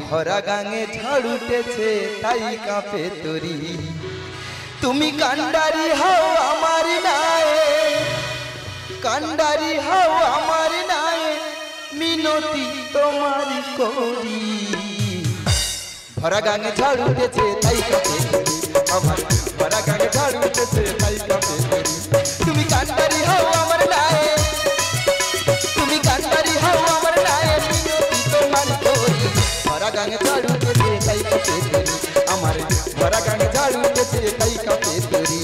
ভরা গাঙে ঝড় উঠেছে তাই কাঁপে তরি। তুমি কান্ডারি হও আমার নায়ে, কান্ডারি হও আমার নায়ে, মিনতি তোমার করি। ভরা গাঙে ঝড় উঠেছে তাই কাঁপে তরি, আমার ভরা গাঙে ঝড় উঠেছে তাই কাঁপে তরি। তুমি কান্ডারি হও আমার নায়ে, তুমি কান্ডারি হও আমার নায়ে, মিনতি তোমার করি। ভরা গাঙে ঝড় উঠেছে তাই কাঁপে তরি, আমার ভরা গাঙে ঝড় উঠেছে তাই কাঁপে তরি।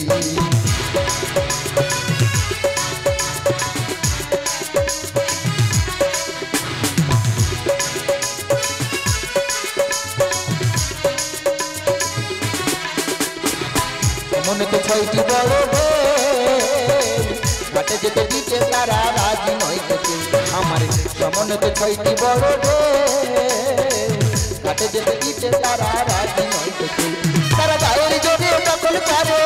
মনেতে ছয়টি বড় ঘাটে যেতে দিতে তারা রাজি নয় থেকে। আমার মনেতে ছয়টি বড় ঘাটে যেতে দিতে তারা রাজি নয় থেকে। তারা গায়ের জোরে দখল করে,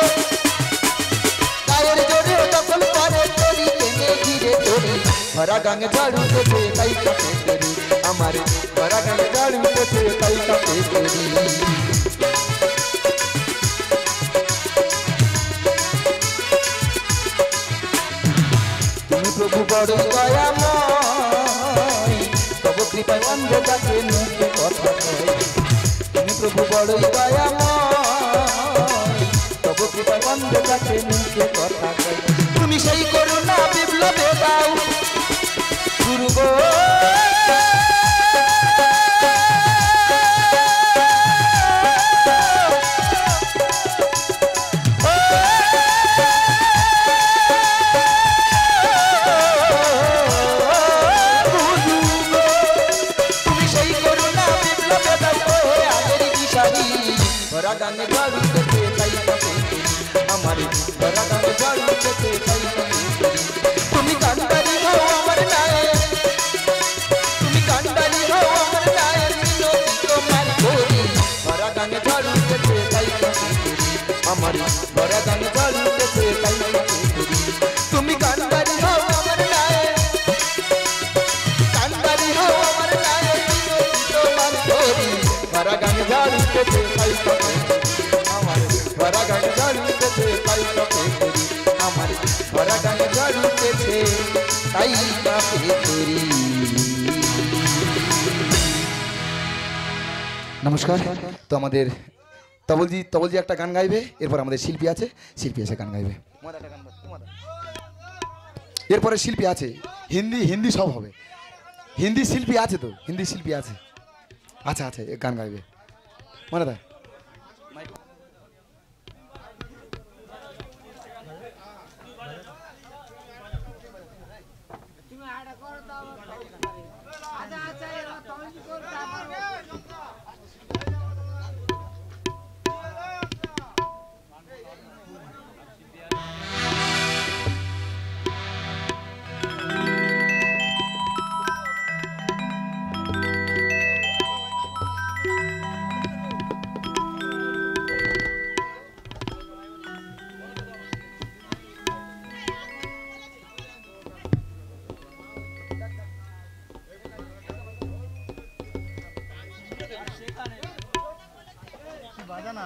গায়ের জোরে দখল করে, তরি টেনে ঘিরে তরি। ভরা গাঙে ঝড় উঠেছে তাই কাঁপে তরি, আমার ভরা গাঙে ঝড় উঠেছে তাই কাঁপে তরি। প্রভু বড় দয়াময়, তবু কৃপায় অন্ধকারে মুখে কথা কয়। তুমি প্রভু বড় দয়াময়, তবু কৃপায় অন্ধকারে মুখে কথা কয়। তুমি সেই করুণা বিপ্লবে দাও গুরু গো, ভরা গাঙে ঝড় উঠেছে তাই কাঁপে তরি, আমার ভরা গাঙে ঝড় উঠেছে তাই কাঁপে তরি। তুমি কান্ডারি হও আমার নায়ে, তুমি কান্ডারি হও আমার নায়ে, মিনতি তোমার করি। ভরা গাঙে ঝড় উঠেছে তাই কাঁপে তরি, আমার ভরা গাঙে ঝড় উঠেছে তাই কাঁপে তরি। তুমি কান্ডারি হও আমার নায়ে, কান্ডারি হও আমার নায়ে, মিনতি তোমার করি। ভরা গাঙে ঝড় উঠেছে তাই কাঁপে তরি, আমার ভরা গাঙে ঝড় উঠেছে তাই কাঁপে তরি, আমার ভরা গাঙে ঝড় উঠেছে তাই কাঁপে তরি। নমস্কার। তো আমাদের তবলজি একটা গান গাইবে, এরপর আমাদের শিল্পী আছে, শিল্পী এসে গান গাইবে। এরপরে শিল্পী আছে, হিন্দি সব হবে। হিন্দি শিল্পী আছে, তো হিন্দি শিল্পী আছে, আচ্ছা আচ্ছা গান গাইবে মনে দেয়। বাজা না